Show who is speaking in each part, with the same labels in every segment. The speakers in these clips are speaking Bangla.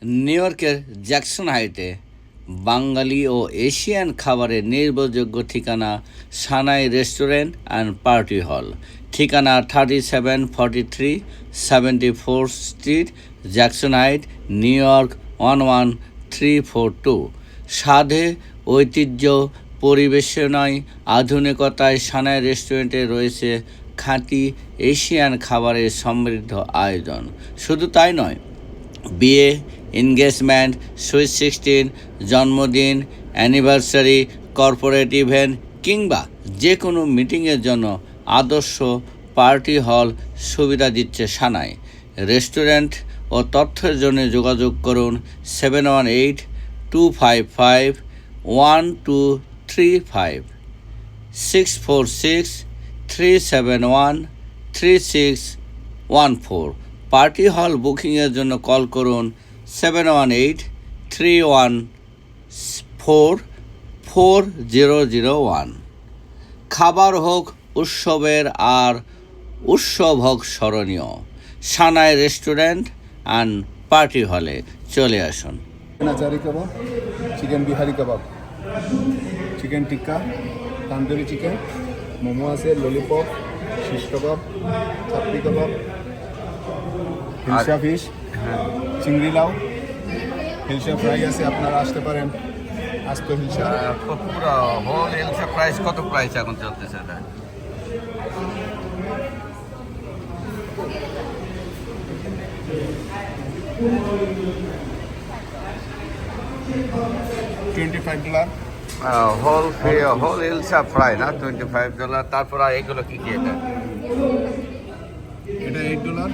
Speaker 1: নিউ ইয়র্কের জ্যাকসন হাইটে বাঙালি ও এশিয়ান খাবারের নির্ভরযোগ্য ঠিকানা সানাই রেস্টুরেন্ট অ্যান্ড পার্টি হল। ঠিকানা 3743 74 street, Jackson height, new York 11342। স্বাদে ঐতিহ্য পরিবেশনায় আধুনিকতায় সানাই রেস্টুরেন্টে রয়েছে খাঁটি এশিয়ান খাবারের সমৃদ্ধ আয়োজন। শুধু তাই নয়, বিয়ে, এনগেজমেন্ট, সুইট 16, জন্মদিন, অ্যানিভার্সারি, কর্পোরেট ইভেন্ট কিংবা যে কোনো মিটিংয়ের জন্য আদর্শ পার্টি হল সুবিধা দিচ্ছে সানাই রেস্টুরেন্ট। ও তথ্যের জন্য যোগাযোগ করুন 718-255-1235, 646-371-3614। পার্টি হল বুকিংয়ের জন্য কল করুন 718-314-4001। খাবার হোক উৎসবের আর উৎসব হোক স্মরণীয়, সানাই রেস্টুরেন্ট অ্যান্ড পার্টি হলে চলে আসুন।
Speaker 2: আচারি কাবাব, চিকেন বিহারি কাবাব, চিকেন টিক্কা, তান্দুরি চিকেন, মোমো আছে, ললিপপ, শিশ কাবাব, চাপড়ি কাবাব, হিলসা ফিশ, চিংড়ি লাউ, হিলসা ফ্রাই আছে, আপনারা আসতে পারেন। আস্ত হিলসা
Speaker 1: পুরো হোল এলসা প্রাইস কত প্রাইস এখন চলতেছে এটা?
Speaker 2: $25।
Speaker 1: হোল এলসা ফ্রাই না, $25। তারপর আর এগুলো কি কি?
Speaker 2: এটা $8,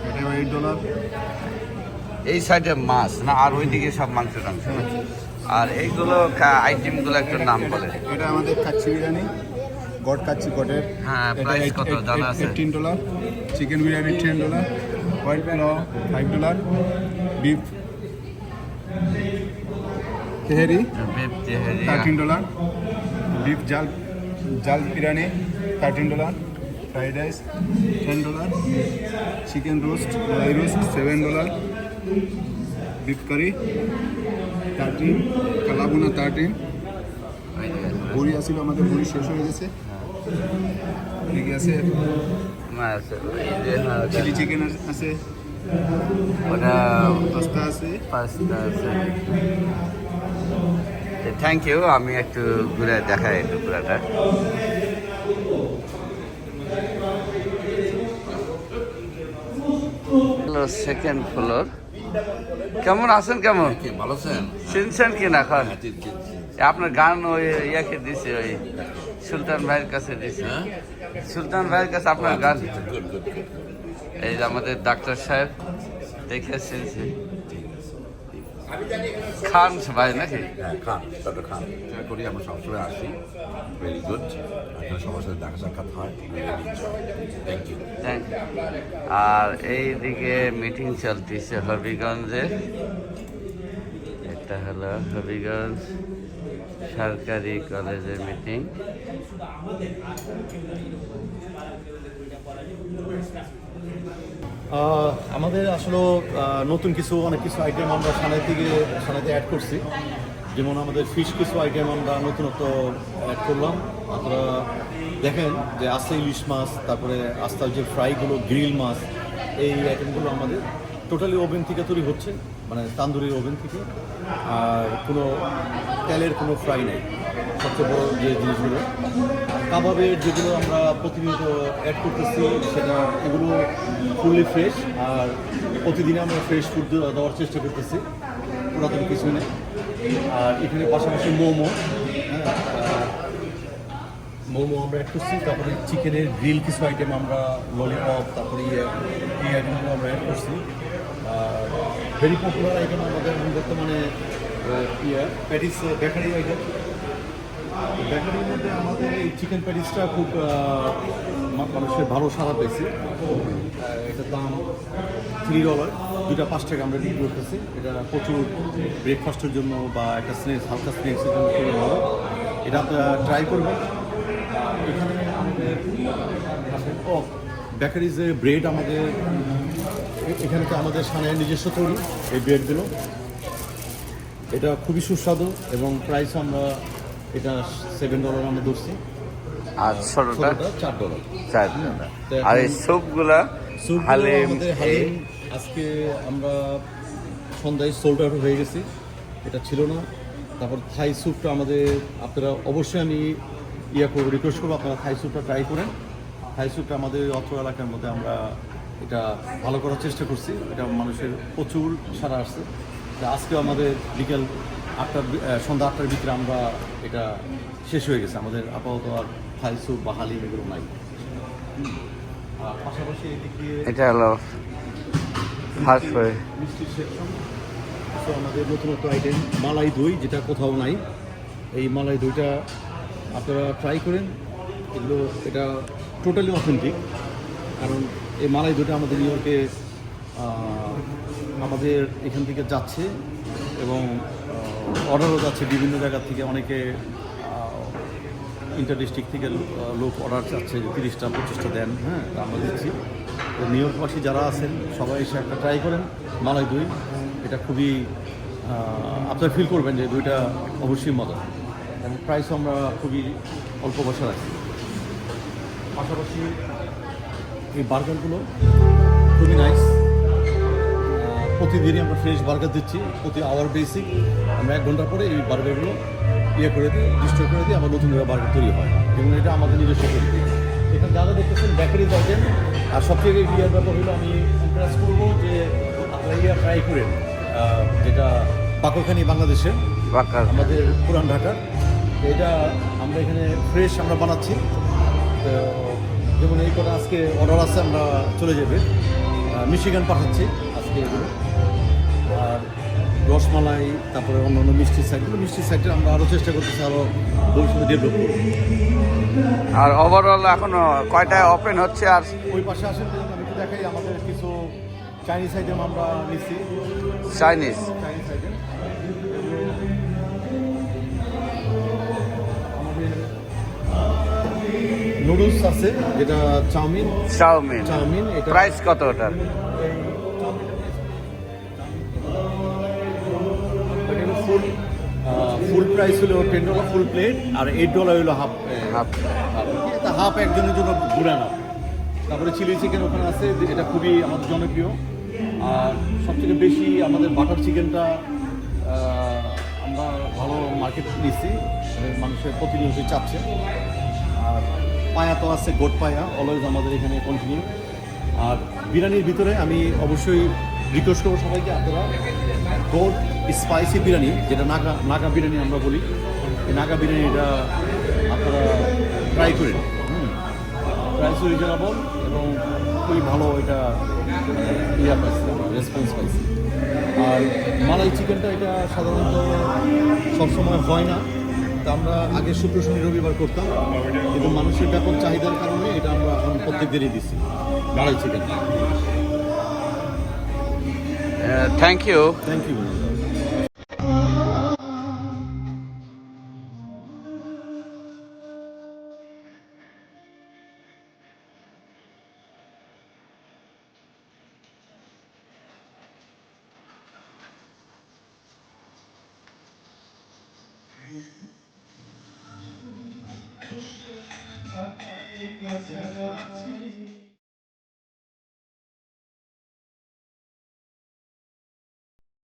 Speaker 2: এটাও $8।
Speaker 1: এই সাইডে মাছ না, আর ওইদিকে সব মাংস টাংস না? আর এইগুলো আইটেমগুলো একটু নাম বলে।
Speaker 2: এটা আমাদের কাচ্চি বিরিয়ানি, গড কাচ্চি গডের।
Speaker 1: হ্যাঁ, প্রাইস কত জানা আছে?
Speaker 2: $18। Chicken biryani $10, white pulao $5, beef tehari $13, beef jhal biryani $13, fried rice $10, chicken roast malai roast $7, beef curry 13, kala bhuna 13। বড়ি আসছিল, আমাদের বড়ি শেষ হয়ে গেছে। এদিকে আছে চিলি চিকেন আছে,
Speaker 1: ওটা
Speaker 2: পাস্তা আছে।
Speaker 1: Thank you. আমি একটু ঘুরে দেখাই একটু পুরাটা। Second floor. কেমন আছেন? কেমন
Speaker 3: ভালো আছেন?
Speaker 1: চিনছেন কি না? এখন আপনার গান ওই ইয়াকে দিছে, ওই সুলতান ভাইয়ের কাছে দিছে। সুলতান ভাইয়ের কাছে আপনার গান। এই যে আমাদের ডাক্তার সাহেব দেখে চিনছি, খান ভাই নাকি?
Speaker 3: হ্যাঁ, খান, ডক্টর খান। চেষ্টা করি, আমরা সবসময় আসি। Very good. এখানে সবার সাথে দেখা সাক্ষাৎ হয়। Thank you.
Speaker 1: আর এইদিকে মিটিং চলতেছে হবিগঞ্জে। এটা হলো হবিগঞ্জ সরকারি কলেজের মিটিং।
Speaker 4: আমাদের আসলে নতুন অনেক কিছু আইটেম আমরা সানাইতে অ্যাড করছি। যেমন আমাদের ফিশ কিছু আইটেম আমরা নতুনত্ব অ্যাড করলাম। আপনারা দেখেন যে আস্তা ইলিশ মাছ, তারপরে আস্তার যে ফ্রাইগুলো, গ্রিল মাছ, এই আইটেমগুলো আমাদের টোটালি ওভেন থেকে তৈরি হচ্ছে, মানে তান্দুরির ওভেন থেকে। আর কোনো তেলের কোনো ফ্রাই নেই, সবচেয়ে বড় যে জিনিসগুলো। কাবাবের যেগুলো আমরা প্রতিনিয়ত অ্যাড করতেছি, এগুলো ফুললি ফ্রেশ। আর প্রতিদিনে আমরা ফ্রেশ ফুড দেওয়ার চেষ্টা করতেছি, পুরাতন কিছু নেই। আর এখানে পাশাপাশি মোমো আমরা অ্যাড করছি। তারপরে চিকেনের গ্রিল কিছু আইটেম আমরা, ললিপপ, তারপরে এই আইটেমগুলো আমরা অ্যাড করছি। আর ভেরি পপুলার আইটেম আমাদের বর্তমানে প্যাটিস, বেকারি আইটেম। বেকারির মধ্যে আমাদের এই চিকেন প্যাটিসটা খুব মানুষের ভালো সাড়া পেয়েছে। এটার দাম $3, দুইটা $5 আমরা বিক্রি করতেছি। এটা প্রচুর ব্রেকফাস্টের জন্য বা একটা হালকা স্ন্যাক্সের জন্য খুবই ভালো। এটা আপনারা ট্রাই করবেন। এখানে আমাদের বেকারিজে ব্রেড আমাদের এখানে তো আমাদের সানের নিজস্ব তৈরি এই ব্রেডগুলো। এটা খুবই সুস্বাদু এবং প্রাইস আমরা এটা $7 আমরা ধরছি,
Speaker 1: আর ছোটটা
Speaker 4: $4।
Speaker 1: $4।
Speaker 4: তো
Speaker 1: আর
Speaker 4: এখন
Speaker 1: এই স্যুপগুলা
Speaker 4: স্যুপগুলো
Speaker 1: হালিম
Speaker 4: আমাদের হালিম আজকে আমরা সন্ধ্যায় সোল্ড আউট হয়ে গেছি, এটা ছিল না। তারপর থাই স্যুপটা আমাদের আপনারা অবশ্যই আমি রিকোয়েস্ট করবো আপনারা থাই স্যুপটা ট্রাই করেন। থাই স্যুপটা আমাদের অত্র এলাকার মধ্যে আমরা এটা ভালো করার চেষ্টা করছি, এটা মানুষের প্রচুর সাড়া আসছে। তা আজকেও আমাদের বিকেল সন্ধ্যা 8টার ভিতরে আমরা এটা শেষ হয়ে গেছে, আমাদের আপাতত আর থাই স্যুপ বা হালিম এগুলো নাই। আর পাশাপাশি এদিক দিয়ে
Speaker 1: এটা হলো ফার্স্ট হয়ে
Speaker 4: মিষ্টির সেকশন, তো আমাদের নতুনত্ব আইটেম মালাই দই, যেটা কোথাও নাই। এই মালাই দইটা আপনারা ট্রাই করেন, এটা টোটালি অথেন্টিক। কারণ এই মালাই দইটা আমাদের নিউ ইয়র্কে আমাদের এখান থেকে যাচ্ছে এবং অর্ডারও যাচ্ছে বিভিন্ন জায়গা থেকে। অনেকে ইন্টার ডিস্ট্রিক্ট থেকে লোক অর্ডার চাচ্ছে যে 30টা 25টা দেন, হ্যাঁ, তা আমরা দিচ্ছি। তো নিউ ইয়র্কবাসী যারা আছেন সবাই এসে একটা ট্রাই করেন মালাই দই, এটা খুবই আপনারা ফিল করবেন যে দইটা অবশ্যই মজা, এবং প্রাইসও আমরা খুবই অল্প পয়সা রাখি। পাশাপাশি এই বার্গারগুলো খুবই নাইস, প্রতিদিনই আমরা ফ্রেশ বার্গার দিচ্ছি, প্রতি আওয়ার বেসিক আমরা 1 ঘন্টা পরে এই বার্গারগুলো করে দিই, ডিস্ট্রয় করে দিই, আবার নতুন বার্গার তৈরি হয়, এবং এটা আমাদের নিজস্ব তৈরি। এখানে যারা দেখতেছেন বেকারি দরজেন। আর সবথেকে ব্যাপার হলো আমি এনকারেজ করবো যে আপনারা ট্রাই করেন, যেটা পাকখানি বাংলাদেশে আমাদের পুরান ঢাকা, এটা আমরা এখানে ফ্রেশ আমরা বানাচ্ছি। তো যেমন এই কটা আজকে অর্ডার আছে, আমরা চলে যাবে মিশিগান পাঠাচ্ছি আজকে এগুলো। আর রসমালাই, তারপরে অন্যান্য মিষ্টির সাইডটা আমরা আরও চেষ্টা করতেছি আরও ভবিষ্যতে ডেভেলপ করব।
Speaker 1: আর ওভারঅল এখনো কয়টায় ওপেন হচ্ছে? আর
Speaker 4: ওই পাশে আসেন, আমি একটু দেখাই, আমাদের কিছু চাইনিজ আইটেম আমরা নিচ্ছি।
Speaker 1: চাইনিজ
Speaker 4: আইটেম আমাদের নুডলস আছে, যেটা চাউমিন এটা
Speaker 1: প্রাইস কত ওটার?
Speaker 4: ফুল প্রাইস হলো $10 ফুল প্লেট, আর $8 হলো হাফ। হাফ একজনের জন্য ঘুরে না। তারপরে চিলি চিকেন ওখানে আছে, এটা খুবই আমাদের জনপ্রিয়। আর সবথেকে বেশি আমাদের বাটার চিকেনটা আমরা ভালো মার্কেট নিচ্ছি, মানুষের প্রতিনিয়তই চাচ্ছে। আর পায়া তো আছে, গোট পায়া অলওয়েজ আমাদের এখানে কন্টিনিউ। আর বিরিয়ানির ভিতরে আমি অবশ্যই রিকোয়েস্ট করবো সবাইকে, আপনারা গোট স্পাইসি বিরিয়ানি, যেটা নাগা বিরিয়ানি আমরা বলি, এই নাগা বিরিয়ানিটা আপনারা ট্রাই করেন। প্রাইস রিজনেবল এবং খুবই ভালো, এটা পাইছি, রেসপন্স পাইছি। আর মালাই চিকেনটা এটা সাধারণত সবসময় হয় না, তা আমরা আগে শুক্র শনি রবিবার করতাম, কিন্তু মানুষের ব্যাপক চাহিদার কারণে এটা আমরা এখন প্রত্যেক দিনই দিচ্ছি malai chicken.
Speaker 1: Thank you.
Speaker 4: Thank you.
Speaker 5: Gracias.